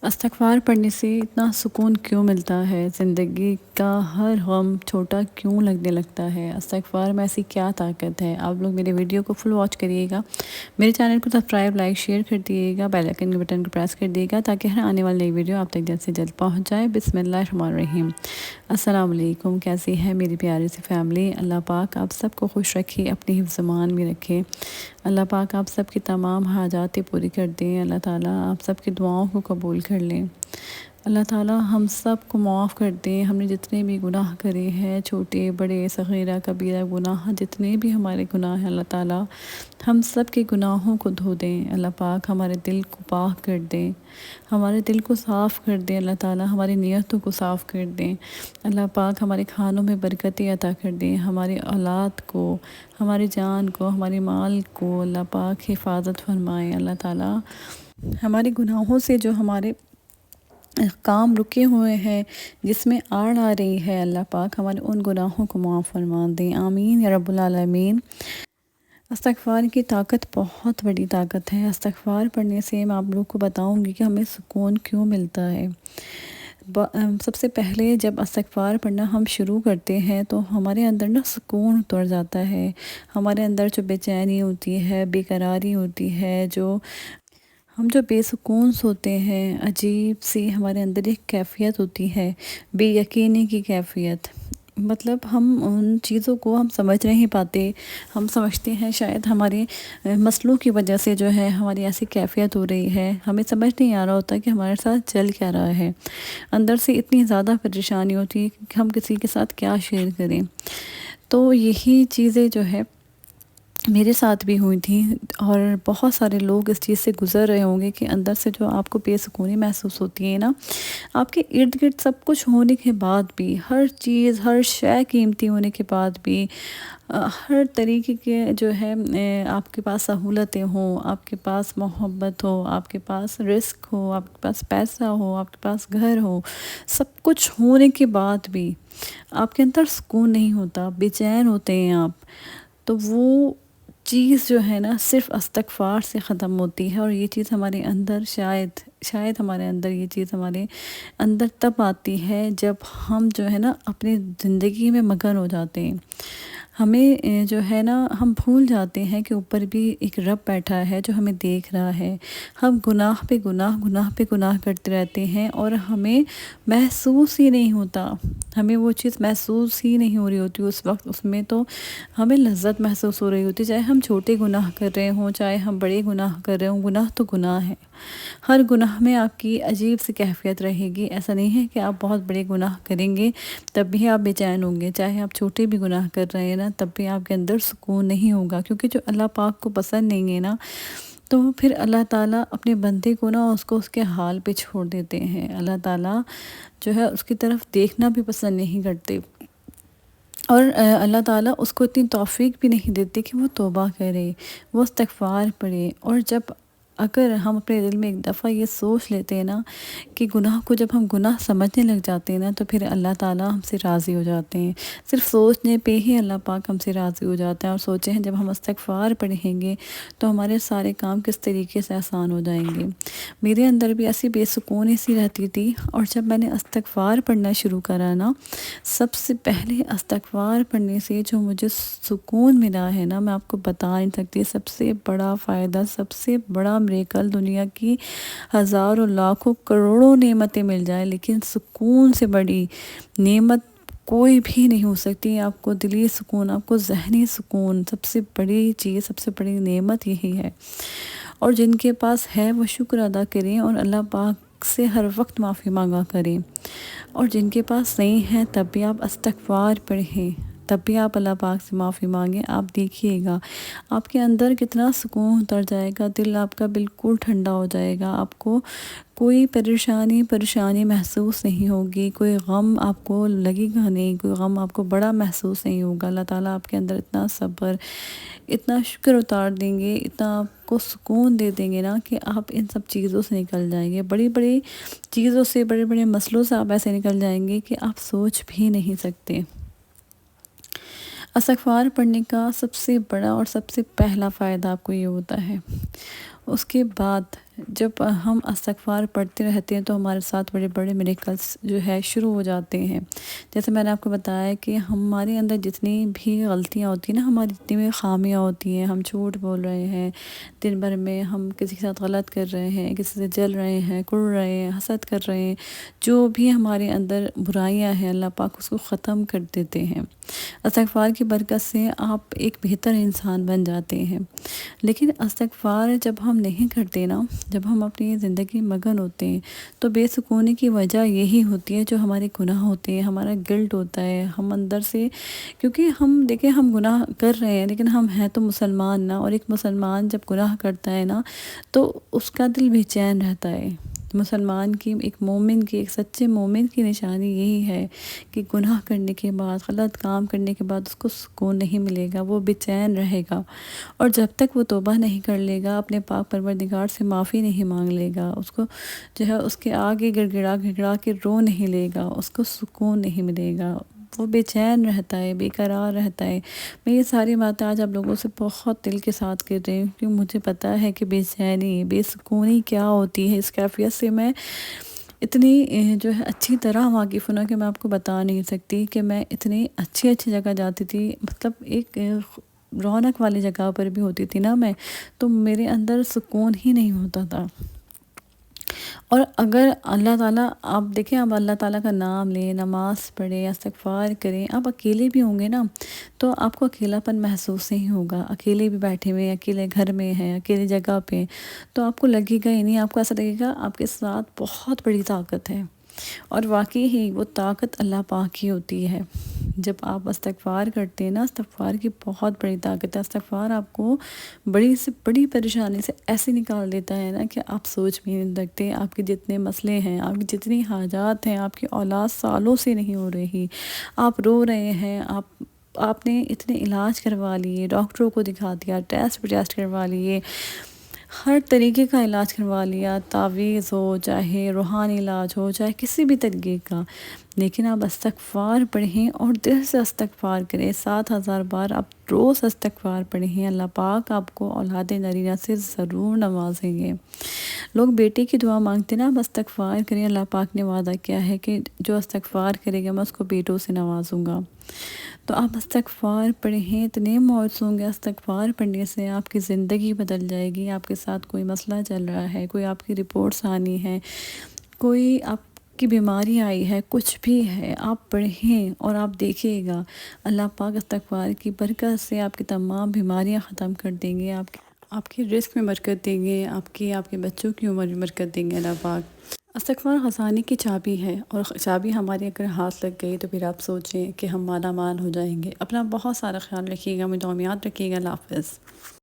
استغفار پڑھنے سے اتنا سکون کیوں ملتا ہے؟ زندگی کا ہر غم چھوٹا کیوں لگنے لگتا ہے؟ استغفار میں ایسی کیا طاقت ہے؟ آپ لوگ میرے ویڈیو کو فل واچ کریے گا، میرے چینل کو سبسکرائب، لائک، شیئر کر دیے گا، بیل آئیکن کے بٹن کو پریس کر دیے گا تاکہ ہر آنے والی نئی ویڈیو آپ تک جلد سے جلد پہنچ جائے۔ بسم اللہ الرحمن الرحیم۔ السلام علیکم، کیسی ہے میری پیاری سی فیملی؟ اللہ پاک آپ سب کو خوش رکھے، اپنی حفظ امان میں رکھے۔ اللہ پاک آپ سب کی تمام حاجاتیں پوری کر دیں۔ اللہ تعالیٰ آپ سب کی دعاؤں کو قبول کر لیں۔ اللہ تعالیٰ ہم سب کو معاف کر دیں۔ ہم نے جتنے بھی گناہ کرے ہیں، چھوٹے بڑے صغیرہ کبیرہ گناہ، جتنے بھی ہمارے گناہ ہیں، اللہ تعالیٰ ہم سب کے گناہوں کو دھو دیں۔ اللہ پاک ہمارے دل کو پاک کر دیں، ہمارے دل کو صاف کر دیں۔ اللہ تعالیٰ ہماری نیتوں کو صاف کر دیں۔ اللہ پاک ہمارے کھانوں میں برکتیں عطا کر دیں، ہماری اولاد کو، ہماری جان کو، ہمارے مال کو اللہ پاک حفاظت فرمائیں۔ اللہ تعالیٰ ہمارے گناہوں سے جو ہمارے کام رکے ہوئے ہیں، جس میں آڑ آ رہی ہے، اللہ پاک ہمارے ان گناہوں کو معاف فرما دیں۔ آمین یا رب العالمین۔ استغفار کی طاقت بہت بڑی طاقت ہے۔ استغفار پڑھنے سے میں آپ لوگ کو بتاؤں گی کہ ہمیں سکون کیوں ملتا ہے۔ سب سے پہلے جب استغفار پڑھنا ہم شروع کرتے ہیں تو ہمارے اندر سکون اتر جاتا ہے۔ ہمارے اندر جو بے چینی ہوتی ہے، بے قراری ہوتی ہے، ہم جو بے سکون سوتے ہیں، عجیب سی ہمارے اندر ایک کیفیت ہوتی ہے، بے یقینی کی کیفیت۔ مطلب ہم ان چیزوں کو ہم سمجھ نہیں پاتے۔ ہم سمجھتے ہیں شاید ہمارے مسئلوں کی وجہ سے جو ہے ہماری ایسی کیفیت ہو رہی ہے، ہمیں سمجھ نہیں آ رہا ہوتا کہ ہمارے ساتھ چل کیا رہا ہے۔ اندر سے اتنی زیادہ پریشانی ہوتی ہے کہ ہم کسی کے ساتھ کیا شیئر کریں۔ تو یہی چیزیں جو ہے میرے ساتھ بھی ہوئی تھیں، اور بہت سارے لوگ اس چیز سے گزر رہے ہوں گے کہ اندر سے جو آپ کو بے سکونی محسوس ہوتی ہے نا، آپ کے ارد گرد سب کچھ ہونے کے بعد بھی، ہر چیز ہر شے قیمتی ہونے کے بعد بھی، ہر طریقے کے جو ہے آپ کے پاس سہولتیں ہوں، آپ کے پاس محبت ہو، آپ کے پاس رزق ہو، آپ کے پاس پیسہ ہو، آپ کے پاس گھر ہو، سب کچھ ہونے کے بعد بھی آپ کے اندر سکون نہیں ہوتا، بے چین ہوتے ہیں آپ، تو وہ چیز جو ہے نا صرف استغفار سے ختم ہوتی ہے۔ اور یہ چیز ہمارے اندر شاید ہمارے اندر یہ چیز ہمارے اندر تب آتی ہے جب ہم جو ہے نا اپنی زندگی میں مگن ہو جاتے ہیں۔ ہمیں جو ہے نا ہم بھول جاتے ہیں کہ اوپر بھی ایک رب بیٹھا ہے جو ہمیں دیکھ رہا ہے۔ ہم گناہ پہ گناہ کرتے رہتے ہیں اور ہمیں محسوس ہی نہیں ہوتا، ہمیں وہ چیز محسوس ہی نہیں ہو رہی ہوتی اس وقت۔ اس میں تو ہمیں لذت محسوس ہو رہی ہوتی ہے، چاہے ہم چھوٹے گناہ کر رہے ہوں، چاہے ہم بڑے گناہ کر رہے ہوں۔ گناہ تو گناہ ہے، ہر گناہ میں آپ کی عجیب سی کیفیت رہے گی۔ ایسا نہیں ہے کہ آپ بہت بڑے گناہ کریں گے تب بھی آپ بے چین ہوں گے، چاہے آپ چھوٹے بھی گناہ کر رہے ہیں نا تب بھی آپ کے اندر سکون نہیں ہوگا، کیونکہ جو اللہ پاک کو پسند نہیں ہے نا، تو پھر اللہ تعالیٰ اپنے بندے کو نا اس کے حال پہ چھوڑ دیتے ہیں۔ اللہ تعالیٰ جو ہے اس کی طرف دیکھنا بھی پسند نہیں کرتے، اور اللہ تعالیٰ اس کو اتنی توفیق بھی نہیں دیتے کہ وہ توبہ کرے، وہ استغفار پڑھے۔ اور اگر ہم اپنے دل میں ایک دفعہ یہ سوچ لیتے ہیں نا کہ گناہ کو جب ہم گناہ سمجھنے لگ جاتے ہیں نا، تو پھر اللہ تعالیٰ ہم سے راضی ہو جاتے ہیں۔ صرف سوچنے پہ ہی اللہ پاک ہم سے راضی ہو جاتے ہیں، اور سوچیں ہیں جب ہم استغفار پڑھیں گے تو ہمارے سارے کام کس طریقے سے آسان ہو جائیں گے۔ میرے اندر بھی ایسی بے سکونی سی رہتی تھی، اور جب میں نے استغفار پڑھنا شروع کرا نا، سب سے پہلے استغفار پڑھنے سے جو مجھے سکون ملا ہے نا، میں آپ کو بتا نہیں سکتی۔ سب سے بڑا فائدہ، سب سے بڑا میریکل، دنیا کی ہزاروں لاکھوں کروڑوں نعمتیں مل جائیں لیکن سکون سے بڑی نعمت کوئی بھی نہیں ہو سکتی۔ آپ کو دلی سکون، آپ کو ذہنی سکون، سب سے بڑی چیز، سب سے بڑی نعمت یہی ہے۔ اور جن کے پاس ہے وہ شکر ادا کریں اور اللہ پاک سے ہر وقت معافی مانگا کریں، اور جن کے پاس نہیں ہے تب بھی آپ استغفار پڑھیں، تب بھی آپ اللہ پاک سے معافی مانگیں۔ آپ دیکھیے گا آپ کے اندر کتنا سکون اتر جائے گا، دل آپ کا بالکل ٹھنڈا ہو جائے گا، آپ کو کوئی پریشانی محسوس نہیں ہوگی، کوئی غم آپ کو لگے گا نہیں، کوئی غم آپ کو بڑا محسوس نہیں ہوگا۔ اللہ تعالیٰ آپ کے اندر اتنا صبر، اتنا شکر اتار دیں گے، اتنا آپ کو سکون دے دیں گے نا کہ آپ ان سب چیزوں سے نکل جائیں گے، بڑی بڑی چیزوں سے، بڑے بڑے مسئلوں سے آپ ایسے نکل جائیں گے کہ آپ سوچ بھی نہیں سکتے۔ استغفار پڑھنے کا سب سے بڑا اور سب سے پہلا فائدہ آپ کو یہ ہوتا ہے، اس کے بعد جب ہم استغفار پڑھتے رہتے ہیں تو ہمارے ساتھ بڑے بڑے میریکلز جو ہے شروع ہو جاتے ہیں۔ جیسے میں نے آپ کو بتایا کہ ہمارے اندر جتنی بھی غلطیاں ہوتی ہیں نا، ہماری جتنی بھی خامیاں ہوتی ہیں، ہم جھوٹ بول رہے ہیں دن بھر میں، ہم کسی کے ساتھ غلط کر رہے ہیں، کسی سے جل رہے ہیں، کڑ رہے ہیں، حسد کر رہے ہیں، جو بھی ہمارے اندر برائیاں ہیں اللہ پاک اس کو ختم کر دیتے ہیں۔ استغفار کی برکت سے آپ ایک بہتر انسان بن جاتے ہیں۔ لیکن استغفار جب ہم نہیں کرتے نا، جب ہم اپنی زندگی مگن ہوتے ہیں، تو بے سکونی کی وجہ یہی ہوتی ہے جو ہمارے گناہ ہوتے ہیں، ہمارا گلٹ ہوتا ہے ہم اندر سے، کیونکہ ہم دیکھیں ہم گناہ کر رہے ہیں لیکن ہم ہیں تو مسلمان نا، اور ایک مسلمان جب گناہ کرتا ہے نا تو اس کا دل بے چین رہتا ہے۔ مسلمان کی، ایک مومن کی، ایک سچے مومن کی نشانی یہی ہے کہ گناہ کرنے کے بعد، غلط کام کرنے کے بعد اس کو سکون نہیں ملے گا، وہ بے چین رہے گا، اور جب تک وہ توبہ نہیں کر لے گا، اپنے پاک پروردگار سے معافی نہیں مانگ لے گا، اس کو جو ہے اس کے آگے گڑ گڑا گڑا کے رو نہیں لے گا، اس کو سکون نہیں ملے گا، وہ بے چین رہتا ہے، بے قرار رہتا ہے۔ میں یہ ساری باتیں آج آپ لوگوں سے بہت دل کے ساتھ کر رہی ہوں، کیونکہ مجھے پتہ ہے کہ بے چینی، بے سکونی کیا ہوتی ہے۔ اس کیفیت سے میں اتنی جو ہے اچھی طرح واقف ہوں نا کہ میں آپ کو بتا نہیں سکتی کہ میں اتنی اچھی اچھی جگہ جاتی تھی، مطلب ایک رونق والی جگہ پر بھی ہوتی تھی نا میں، تو میرے اندر سکون ہی نہیں ہوتا تھا۔ اور اگر اللہ تعالیٰ، آپ دیکھیں، آپ اللہ تعالیٰ کا نام لیں، نماز پڑھیں، استغفار کریں، آپ اکیلے بھی ہوں گے نا تو آپ کو اکیلا پن محسوس نہیں ہوگا۔ اکیلے بھی بیٹھے ہوئے ہیں، اکیلے گھر میں ہیں، اکیلے جگہ پہ، تو آپ کو لگے گا ہی نہیں، آپ کو ایسا لگے گا آپ کے ساتھ بہت بڑی طاقت ہے، اور واقعی ہی وہ طاقت اللہ پاک کی ہوتی ہے۔ جب آپ استغفار کرتے ہیں نا، استغفار کی بہت بڑی طاقت ہے۔ استغفار آپ کو بڑی سے بڑی پریشانی سے ایسے نکال دیتا ہے نا کہ آپ سوچ بھی نہیں سکتے۔ آپ کے جتنے مسئلے ہیں، آپ کی جتنی حاجات ہیں، آپ کی اولاد سالوں سے نہیں ہو رہی، آپ رو رہے ہیں، آپ نے اتنے علاج کروا لیے، ڈاکٹروں کو دکھا دیا، ٹیسٹ پہ ٹیسٹ کروا لیے، ہر طریقے کا علاج کروا لیا، تعویذ ہو، چاہے روحانی علاج ہو، چاہے کسی بھی طریقے کا، لیکن آپ استغفار پڑھیں اور دل سے استغفار کریں، 7,000 بار آپ روز استغفار پڑھیں، اللہ پاک آپ کو اولاد نرینہ سے ضرور نوازیں گے۔ لوگ بیٹے کی دعا مانگتے نا، آپ استغفار کریں، اللہ پاک نے وعدہ کیا ہے کہ جو استغفار کرے گا میں اس کو بیٹوں سے نوازوں گا۔ تو آپ استغفار پڑھیں، اتنے موت ہوں گے استغفار پڑھنے سے، آپ کی زندگی بدل جائے گی۔ آپ کے ساتھ کوئی مسئلہ چل رہا ہے، کوئی آپ کی رپورٹس آنی ہے، کوئی آپ کی بیماری آئی ہے، کچھ بھی ہے، آپ پڑھیں اور آپ دیکھیے گا اللہ پاک استغفار کی برکت سے آپ کی تمام بیماریاں ختم کر دیں گے، آپ کی رزق میں برکت دیں گے، آپ کے بچوں کی عمر میں برکت دیں گے اللہ پاک۔ استغفار خزانے کی چابی ہے، اور چابی ہمارے اگر ہاتھ لگ گئی تو پھر آپ سوچیں کہ ہم مالا مال ہو جائیں گے۔ اپنا بہت سارا خیال رکھیے گا، مجھے یاد رکھیے گا۔ اللہ حافظ۔